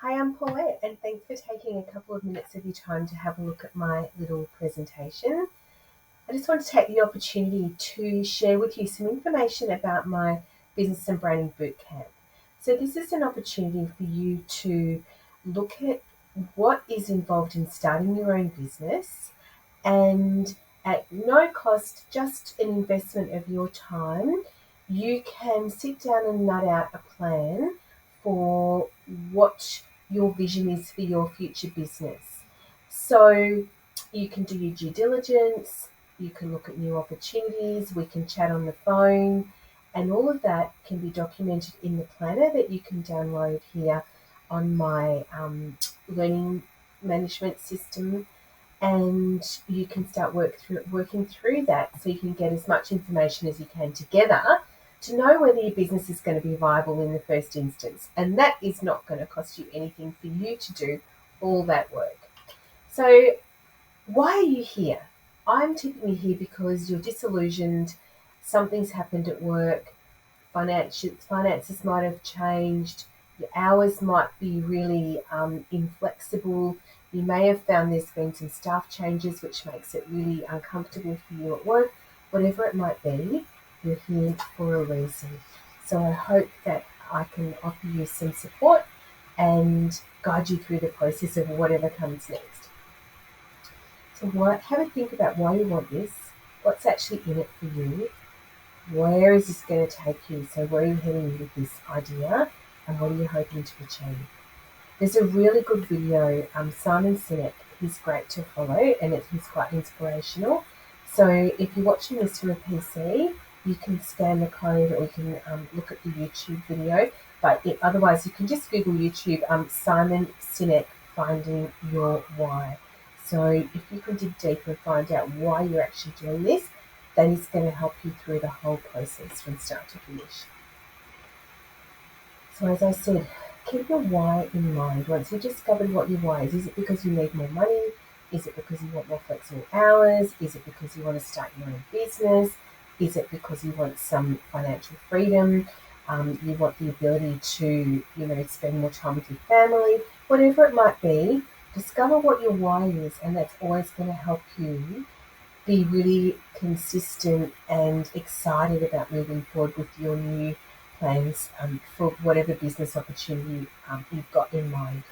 Hi, I'm Paulette, and thanks for taking a couple of minutes of your time to have a look at my little presentation. I just want to take the opportunity to share with you some information about my business and branding bootcamp. So, this is an opportunity for you to look at what is involved in starting your own business, and at no cost, just an investment of your time, you can sit down and nut out a plan for what your vision is for your future business. So you can do your due diligence, you can look at new opportunities, we can chat on the phone, and all of that can be documented in the planner that you can download here on my learning management system, and you can start working through that so you can get as much information as you can together to know whether your business is going to be viable in the first instance. And that is not going to cost you anything for you to do all that work. So, why are you here? I'm tipping you here because you're disillusioned, something's happened at work, finances might have changed, your hours might be really inflexible. You may have found there's been some staff changes which makes it really uncomfortable for you at work. Whatever it might be, you're here for a reason. So I hope that I can offer you some support and guide you through the process of whatever comes next. So have a think about why you want this, what's actually in it for you, where is this going to take you? So where are you heading with this idea, and what are you hoping to achieve? There's a really good video, Simon Sinek, he's great to follow, and he's quite inspirational. So if you're watching this from a PC, you can scan the code, or you can look at the YouTube video. But otherwise, you can just Google YouTube, Simon Sinek, Finding Your Why. So if you can dig deeper and find out why you're actually doing this, that is going to help you through the whole process from start to finish. So as I said, keep your why in mind. Once you've discovered what your why is it because you need more money? Is it because you want more flexible hours? Is it because you want to start your own business? Is it because you want some financial freedom? You want the ability to, spend more time with your family? Whatever it might be, discover what your why is, and that's always going to help you be really consistent and excited about moving forward with your new plans for whatever business opportunity you've got in mind.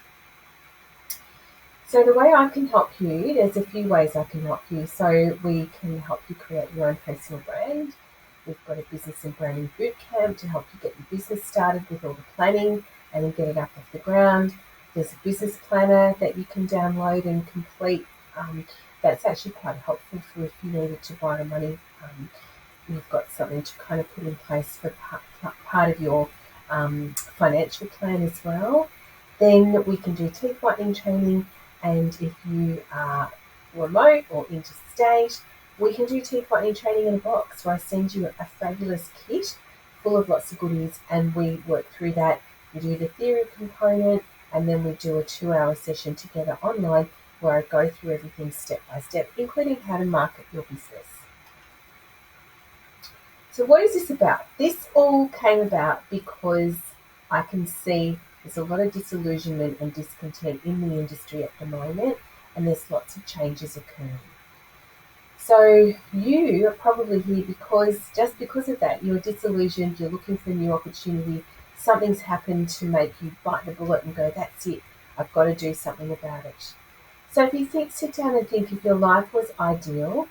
So the way I can help you, there's a few ways I can help you. So we can help you create your own personal brand. We've got a business and branding bootcamp to help you get your business started with all the planning and then get it up off the ground. There's a business planner that you can download and complete. That's actually quite helpful for if you needed to borrow money. You've got something to kind of put in place for part of your financial plan as well. Then we can do teeth whitening training, and if you are remote or interstate, we can do teeth whitening training in a box where I send you a fabulous kit full of lots of goodies, and we work through that. We do the theory component, and then we do a 2-hour session together online where I go through everything step by step, including how to market your business. So what is this about? This all came about because I can see there's a lot of disillusionment and discontent in the industry at the moment, and there's lots of changes occurring. So you are probably here because of that, you're disillusioned, you're looking for a new opportunity, something's happened to make you bite the bullet and go, that's it, I've got to do something about it. So if you sit down and think, if your life was ideal,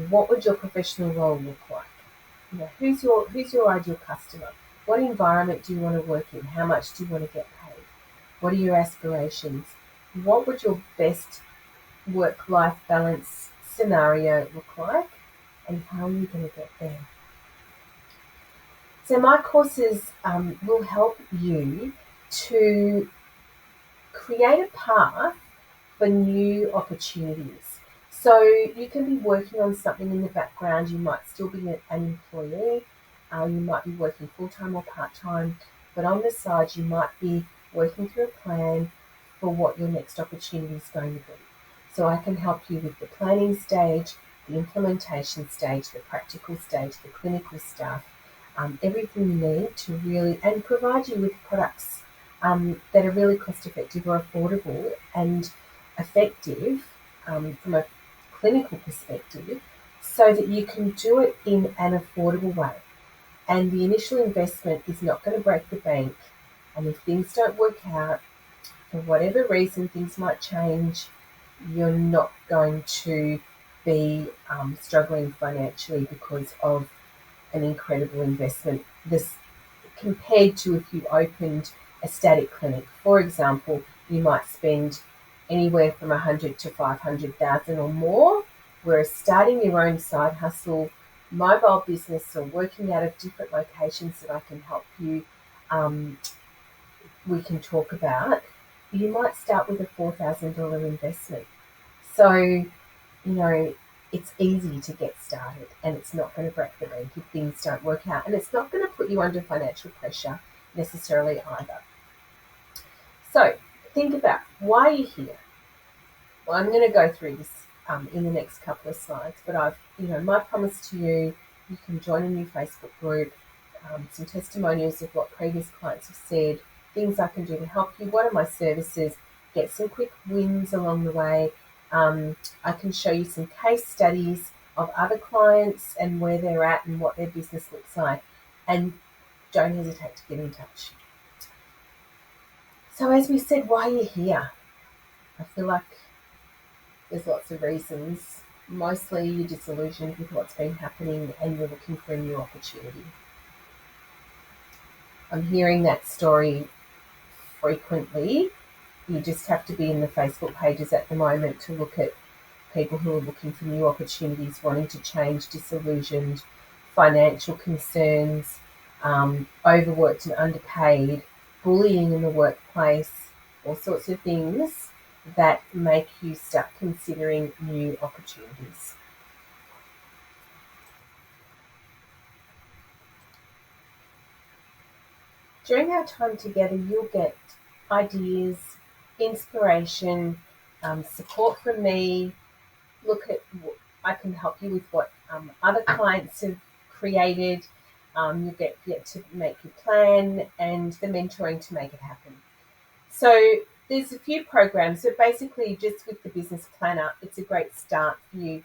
what would your professional role look like? Who's your ideal customer? What environment do you want to work in? How much do you want to get paid? What are your aspirations? What would your best work-life balance scenario look like? And how are you going to get there? So my courses will help you to create a path for new opportunities. So you can be working on something in the background. You might still be an employee. You might be working full-time or part-time. But on the side, you might be working through a plan for what your next opportunity is going to be. So I can help you with the planning stage, the implementation stage, the practical stage, the clinical stuff, everything you need to really, and provide you with products that are really cost effective or affordable and effective from a clinical perspective, so that you can do it in an affordable way. And the initial investment is not going to break the bank. And if things don't work out, for whatever reason, things might change, you're not going to be struggling financially because of an incredible investment. This compared to if you opened a static clinic, for example, you might spend anywhere from 100 to 500,000 or more. Whereas starting your own side hustle, mobile business, or working out of different locations that I can help you, um, we can talk about, you might start with a $4,000 investment. So, it's easy to get started, and it's not going to break the bank if things don't work out. And it's not going to put you under financial pressure necessarily either. So, think about why you're here. Well, I'm going to go through this in the next couple of slides, but my promise to you, you can join a new Facebook group, some testimonials of what previous clients have said, things I can do to help you, what are my services, get some quick wins along the way. I can show you some case studies of other clients and where they're at and what their business looks like. And don't hesitate to get in touch. So as we said, why you're here, I feel like there's lots of reasons. Mostly you're disillusioned with what's been happening and you're looking for a new opportunity. I'm hearing that story frequently. You just have to be in the Facebook pages at the moment to look at people who are looking for new opportunities, wanting to change, disillusioned, financial concerns, overworked and underpaid, bullying in the workplace, all sorts of things that make you start considering new opportunities. During our time together, you'll get ideas, inspiration, support from me. Look at I can help you with what other clients have created. You'll get to make your plan and the mentoring to make it happen. So there's a few programs, but basically just with the business planner, it's a great start for you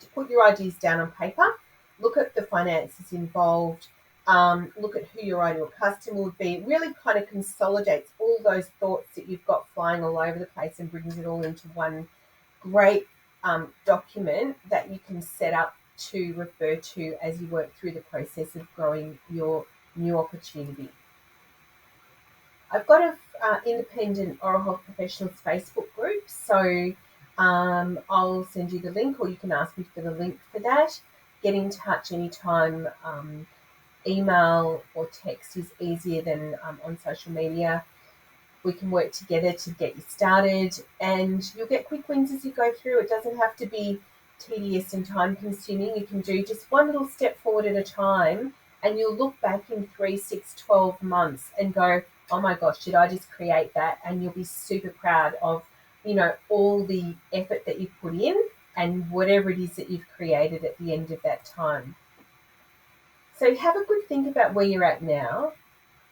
to put your ideas down on paper, look at the finances involved, look at who your ideal customer would be. It really kind of consolidates all those thoughts that you've got flying all over the place and brings it all into one great document that you can set up to refer to as you work through the process of growing your new opportunity. I've got a independent oral health professionals Facebook group, so I'll send you the link, or you can ask me for the link for that. Get in touch anytime. Email or text is easier than on social media. We can work together to get you started, and you'll get quick wins as you go through. It doesn't have to be tedious and time consuming. You can do just one little step forward at a time, and you'll look back in 3, 6, 12 months and go, oh my gosh, did I just create that? And you'll be super proud of, all the effort that you've put in and whatever it is that you've created at the end of that time. So have a good think about where you're at now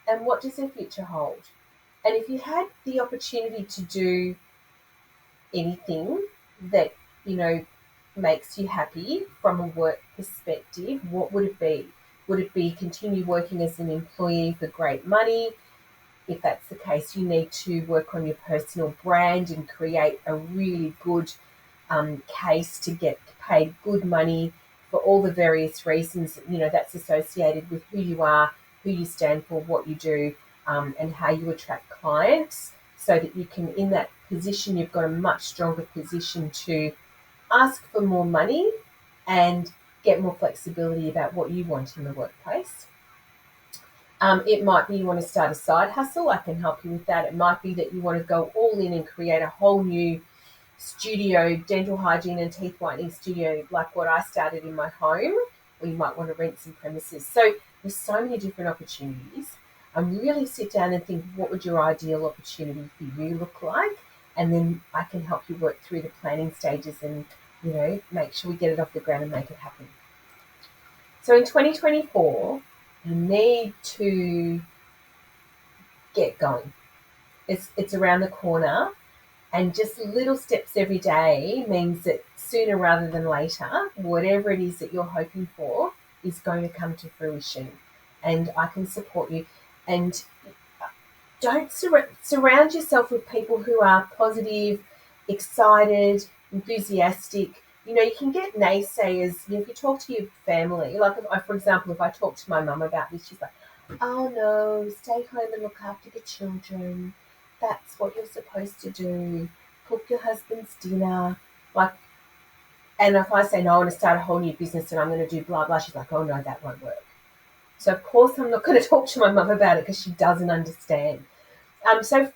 and what does the future hold. And if you had the opportunity to do anything that, makes you happy from a work perspective, what would it be? Would it be continue working as an employee for great money? If that's the case, you need to work on your personal brand and create a really good case to get paid good money for all the various reasons, that's associated with who you are, who you stand for, what you do, and how you attract clients, so that you can, in that position, you've got a much stronger position to ask for more money and get more flexibility about what you want in the workplace. It might be you want to start a side hustle. I can help you with that. It might be that you want to go all in and create a whole new studio, dental hygiene and teeth whitening studio, like what I started in my home, or you might want to rent some premises. So there's so many different opportunities. Really sit down and think, what would your ideal opportunity for you look like? And then I can help you work through the planning stages and, make sure we get it off the ground and make it happen. So in 2024, you need to get going. It's around the corner, and just little steps every day means that sooner rather than later, whatever it is that you're hoping for is going to come to fruition. And I can support you. And don't surround yourself with people who are positive, excited, enthusiastic. You can get naysayers. If you talk to your family, like for example, if I talk to my mum about this, she's like, "Oh no, stay home and look after the children. That's what you're supposed to do. Cook your husband's dinner." Like, and if I say no, I want to start a whole new business and I'm going to do blah blah, she's like, "Oh no, that won't work." So of course I'm not going to talk to my mum about it because she doesn't understand. So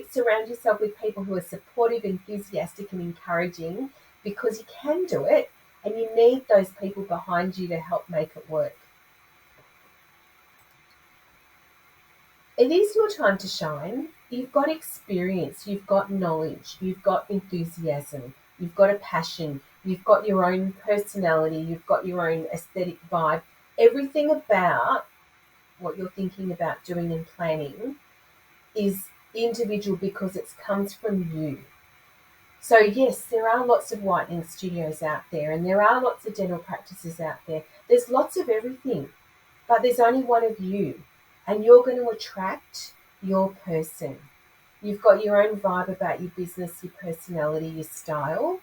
surround yourself with people who are supportive, enthusiastic, and encouraging, because you can do it, and you need those people behind you to help make it work. It is your time to shine. You've got experience, you've got knowledge, you've got enthusiasm, you've got a passion, you've got your own personality, you've got your own aesthetic vibe. Everything about what you're thinking about doing and planning is individual because it comes from you. So yes, there are lots of whitening studios out there, and there are lots of dental practices out there. There's lots of everything, but there's only one of you, and you're going to attract your person. You've got your own vibe about your business, your personality, your style,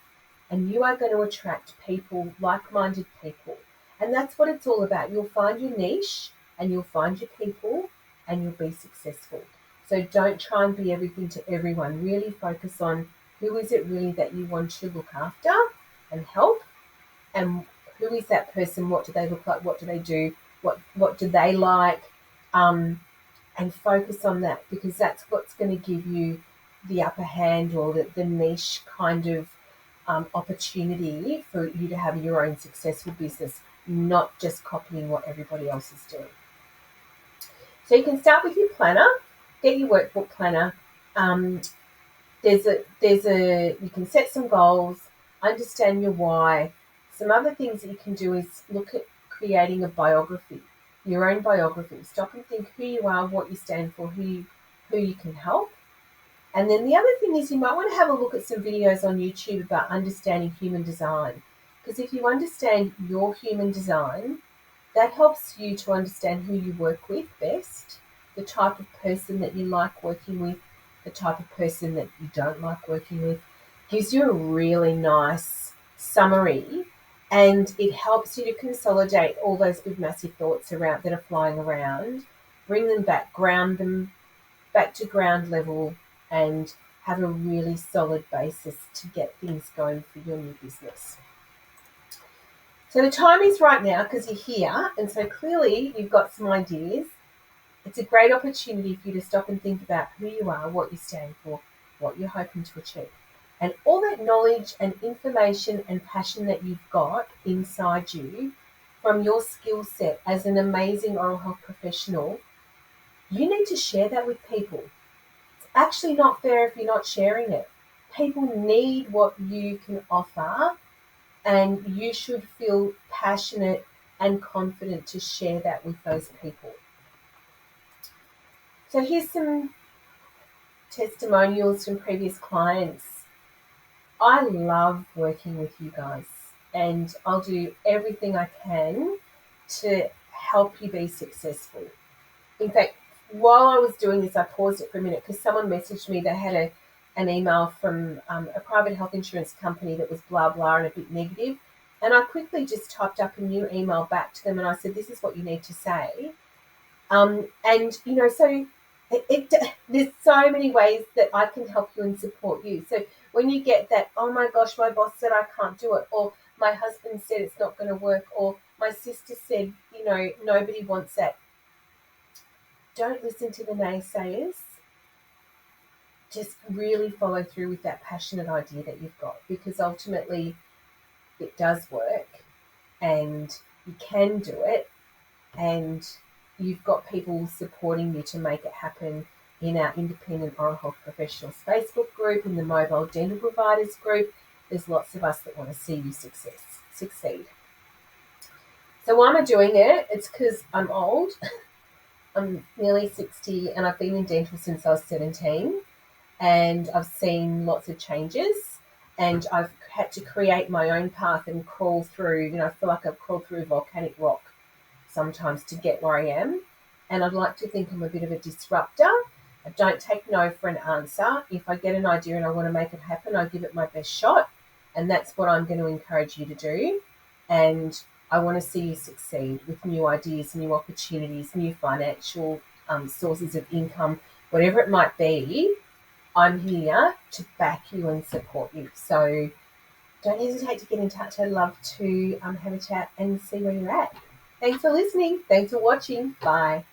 and you are going to attract people, like-minded people. And that's what it's all about. You'll find your niche, and you'll find your people, and you'll be successful. So don't try and be everything to everyone. Really focus on who is it really that you want to look after and help, and who is that person? What do they look like? What do they do? What do they like? And focus on that, because that's what's going to give you the upper hand, or the niche kind of opportunity for you to have your own successful business, not just copying what everybody else is doing. So you can start with your planner, get your workbook planner. You can set some goals, understand your why. Some other things that you can do is look at creating a biography, your own biography. Stop and think who you are, what you stand for, who you can help. And then the other thing is, you might want to have a look at some videos on YouTube about understanding human design. Because if you understand your human design, that helps you to understand who you work with best, the type of person that you like working with, the type of person that you don't like working with. Gives you a really nice summary, and it helps you to consolidate all those big massive thoughts around that are flying around, bring them back, ground them back to ground level, and have a really solid basis to get things going for your new business. So the time is right now, because you're here, and so clearly you've got some ideas. It's a great opportunity for you to stop and think about who you are, what you stand for, what you're hoping to achieve. And all that knowledge and information and passion that you've got inside you from your skill set as an amazing oral health professional, you need to share that with people. It's actually not fair if you're not sharing it. People need what you can offer, and you should feel passionate and confident to share that with those people. So here's some testimonials from previous clients. I love working with you guys, and I'll do everything I can to help you be successful. In fact, while I was doing this, I paused it for a minute because someone messaged me. They had an email from a private health insurance company that was blah, blah, and a bit negative. And I quickly just typed up a new email back to them, and I said, this is what you need to say. So there's so many ways that I can help you and support you. So when you get that, oh my gosh, my boss said I can't do it, or my husband said it's not going to work, or my sister said, nobody wants that. Don't listen to the naysayers. Just really follow through with that passionate idea that you've got, because ultimately it does work, and you can do it, and you've got people supporting you to make it happen in our Independent Oral Health Professionals Facebook group, in the Mobile Dental Providers group. There's lots of us that want to see you succeed. So why am I doing it? It's because I'm old. I'm nearly 60, and I've been in dental since I was 17. and I've seen lots of changes, and I've had to create my own path and crawl through, I feel like I've crawled through volcanic rock sometimes to get where I am. And I'd like to think I'm a bit of a disruptor. I don't take no for an answer. If I get an idea and I want to make it happen, I give it my best shot. And that's what I'm going to encourage you to do. And I want to see you succeed with new ideas, new opportunities, new financial sources of income, whatever it might be. I'm here to back you and support you. So don't hesitate to get in touch. I'd love to have a chat and see where you're at. Thanks for listening. Thanks for watching. Bye.